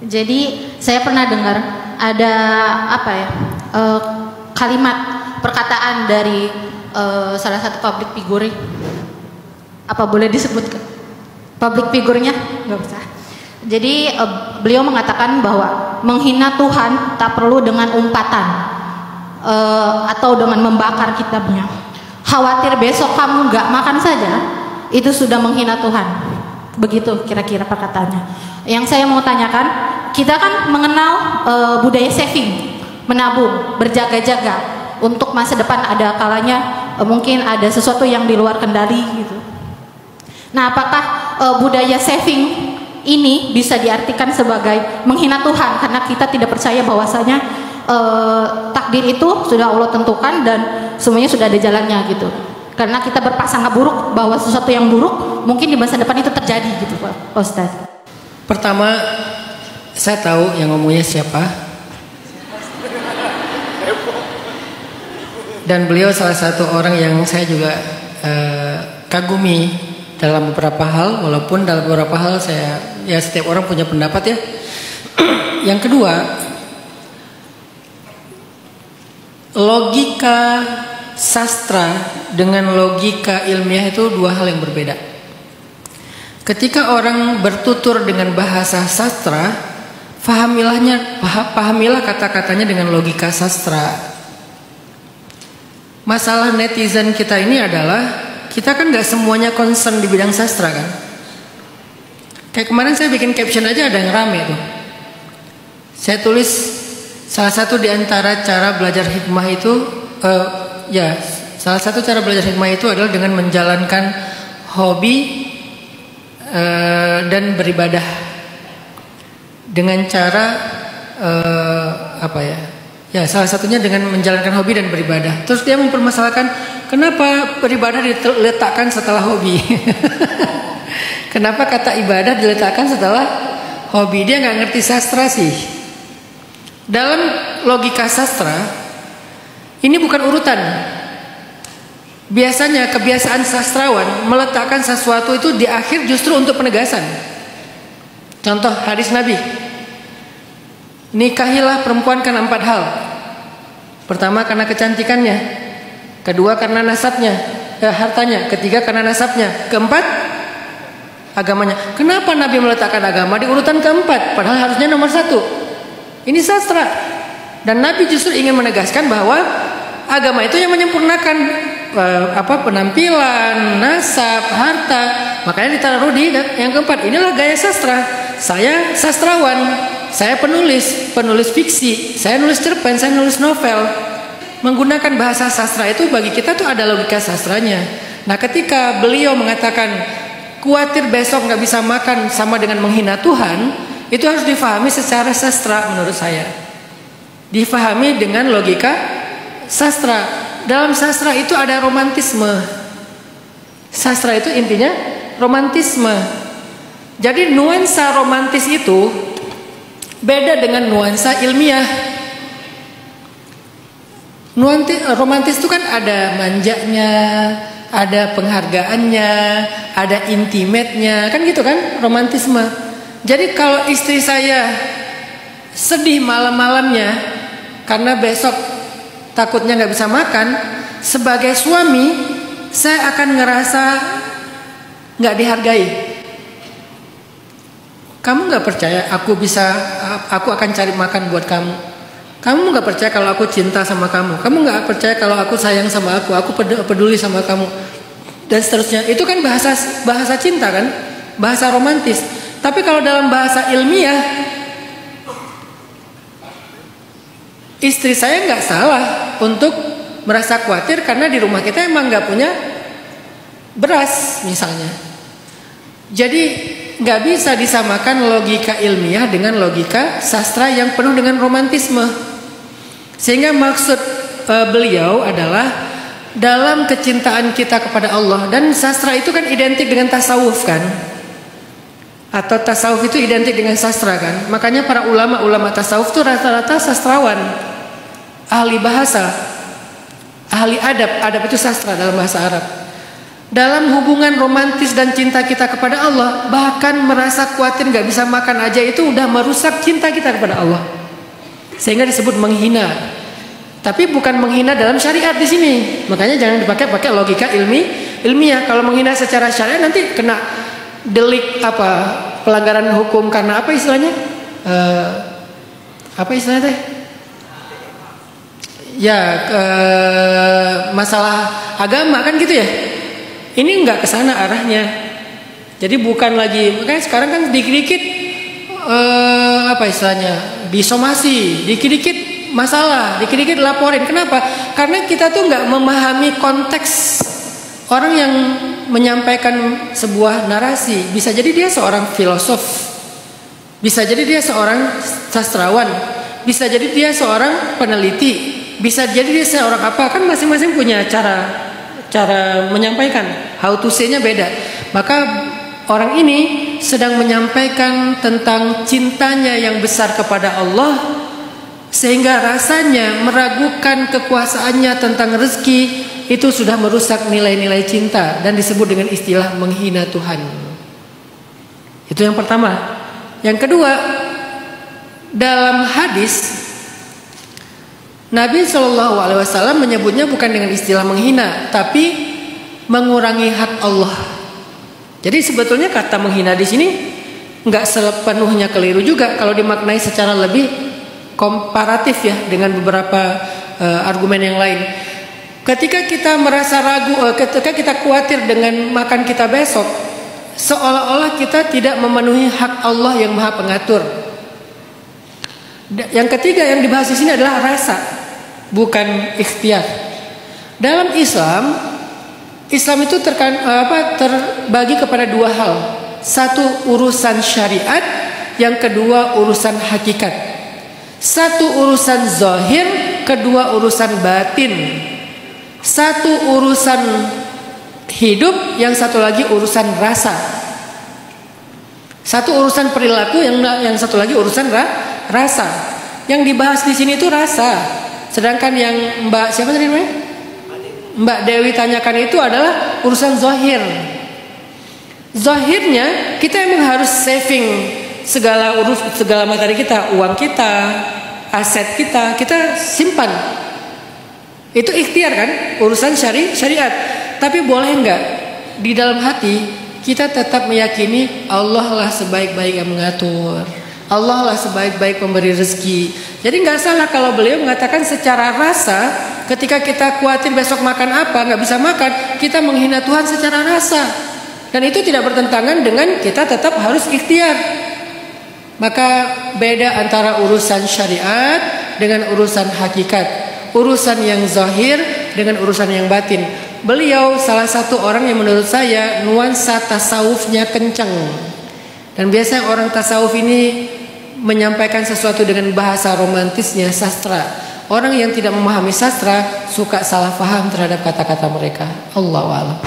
Jadi saya pernah dengar ada apa ya kalimat perkataan dari salah satu public figure. Apa boleh disebutkan public figurnya? Nggak usah. Jadi beliau mengatakan bahwa menghina Tuhan tak perlu dengan umpatan atau dengan membakar kitabnya. Khawatir besok kamu nggak makan saja, itu sudah menghina Tuhan. Begitu kira-kira perkataannya. Yang saya mau tanyakan, kita kan mengenal budaya saving, menabung, berjaga-jaga untuk masa depan. Ada kalanya mungkin ada sesuatu yang di luar kendali gitu. Nah, apakah budaya saving ini bisa diartikan sebagai menghina Tuhan karena kita tidak percaya bahwasanya takdir itu sudah Allah tentukan dan semuanya sudah ada jalannya gitu. Karena kita berprasangka buruk bahwa sesuatu yang buruk mungkin di masa depan itu terjadi gitu Pak Ustaz. Pertama, saya tahu yang ngomongnya siapa. Dan beliau salah satu orang yang saya juga kagumi dalam beberapa hal, walaupun dalam beberapa hal setiap orang punya pendapat ya. Yang kedua, logika sastra dengan logika ilmiah itu dua hal yang berbeda. Ketika orang bertutur dengan bahasa sastra, pahamilah kata-katanya dengan logika sastra. Masalah netizen kita ini adalah kita kan nggak semuanya concern di bidang sastra kan. Kayak kemarin saya bikin caption aja ada yang rame tuh. Saya tulis salah satu di antara cara belajar hikmah itu salah satu cara belajar hikmah itu adalah dengan menjalankan hobi dan beribadah dengan cara salah satunya dengan menjalankan hobi dan beribadah. Terus dia mempermasalahkan kenapa beribadah diletakkan setelah hobi. Kenapa kata ibadah diletakkan setelah hobi? Dia nggak ngerti sastra sih. Dalam logika sastra ini bukan urutan. Biasanya kebiasaan sastrawan meletakkan sesuatu itu di akhir justru untuk penegasan. Contoh hadis Nabi, nikahilah perempuan karena 4 hal. Pertama karena kecantikannya, kedua karena nasabnya, hartanya, ketiga karena nasabnya, keempat agamanya. Kenapa Nabi meletakkan agama di urutan keempat padahal harusnya nomor 1? Ini sastra. Dan Nabi justru ingin menegaskan bahwa agama itu yang menyempurnakan penampilan, nasab, harta. Makanya ditaruh di yang keempat. Inilah gaya sastra. Saya sastrawan, saya penulis fiksi, saya nulis cerpen, saya nulis novel. Menggunakan bahasa sastra itu bagi kita tuh ada logika sastranya. Nah, ketika beliau mengatakan khawatir besok nggak bisa makan sama dengan menghina Tuhan, itu harus difahami secara sastra menurut saya. Difahami dengan logika sastra. Dalam sastra itu ada romantisme. Sastra itu intinya romantisme. Jadi nuansa romantis itu beda dengan nuansa ilmiah. Romantis itu kan ada manjanya, ada penghargaannya, ada intimate-nya, kan gitu kan romantisme. Jadi kalau istri saya sedih malam-malamnya karena besok takutnya nggak bisa makan, sebagai suami saya akan ngerasa nggak dihargai. Kamu nggak percaya aku akan cari makan buat kamu. Kamu nggak percaya kalau aku cinta sama kamu. Kamu nggak percaya kalau aku sayang sama aku peduli sama kamu, dan seterusnya. Itu kan bahasa cinta kan, bahasa romantis. Tapi kalau dalam bahasa ilmiah, istri saya nggak salah untuk merasa khawatir karena di rumah kita emang nggak punya beras misalnya. Jadi nggak bisa disamakan logika ilmiah dengan logika sastra yang penuh dengan romantisme. Sehingga maksud beliau adalah dalam kecintaan kita kepada Allah, dan sastra itu kan identik dengan tasawuf kan, atau tasawuf itu identik dengan sastra kan. Makanya para ulama tasawuf itu rata-rata sastrawan, ahli bahasa, ahli adab. Adab itu sastra dalam bahasa Arab. Dalam hubungan romantis dan cinta kita kepada Allah, bahkan merasa khawatir nggak bisa makan aja itu udah merusak cinta kita kepada Allah, sehingga disebut menghina. Tapi bukan menghina dalam syariat di sini. Makanya jangan pakai logika ilmiah. Kalau menghina secara syariat nanti kena delik pelanggaran hukum karena apa istilahnya? Apa istilahnya teh? Ya masalah agama kan gitu ya. Ini nggak kesana arahnya. Jadi bukan lagi, makanya sekarang kan dikit-dikit disomasi, dikit-dikit masalah, dikit-dikit laporin. Kenapa? Karena kita tuh nggak memahami konteks orang yang menyampaikan sebuah narasi. Bisa jadi dia seorang filosof, bisa jadi dia seorang sastrawan, bisa jadi dia seorang peneliti, bisa jadi dia seorang apa. Kan masing-masing punya cara menyampaikan, how to say-nya beda. Maka orang ini sedang menyampaikan tentang cintanya yang besar kepada Allah, sehingga rasanya meragukan kekuasaannya tentang rezeki itu sudah merusak nilai-nilai cinta dan disebut dengan istilah menghina Tuhan. Itu yang pertama. Yang kedua, dalam hadis Nabi SAW menyebutnya bukan dengan istilah menghina, tapi mengurangi hak Allah. Jadi sebetulnya kata menghina di sini nggak sepenuhnya keliru juga kalau dimaknai secara lebih komparatif ya dengan beberapa argumen yang lain. Ketika kita merasa ragu, ketika kita khawatir dengan makan kita besok, seolah-olah kita tidak memenuhi hak Allah yang Maha Pengatur. Yang ketiga yang dibahas di sini adalah rasa, bukan ikhtiar. Dalam Islam itu terbagi kepada dua hal. Satu urusan syariat, yang kedua urusan hakikat. Satu urusan zahir, kedua urusan batin. Satu urusan hidup, yang satu lagi urusan rasa. Satu urusan perilaku, yang satu lagi urusan rasa. Yang dibahas di sini itu rasa. Sedangkan yang siapa tadi namanya? Mbak Dewi tanyakan itu adalah urusan zahir. Zahirnya kita emang harus saving segala materi kita, uang kita, aset kita simpan. Itu ikhtiar kan, urusan syariat. Tapi boleh enggak di dalam hati kita tetap meyakini Allah lah sebaik-baik yang mengatur, Allah lah sebaik-baik pemberi rezeki. Jadi nggak salah kalau beliau mengatakan secara rasa, ketika kita khawatir besok makan apa, nggak bisa makan, kita menghina Tuhan secara rasa. Dan itu tidak bertentangan dengan kita tetap harus ikhtiar. Maka beda antara urusan syariat dengan urusan hakikat. Urusan yang zahir dengan urusan yang batin. Beliau salah satu orang yang menurut saya nuansa tasawufnya kencang. Dan biasanya orang tasawuf ini menyampaikan sesuatu dengan bahasa romantisnya sastra. Orang yang tidak memahami sastra suka salah paham terhadap kata-kata mereka. Allahu a'lam.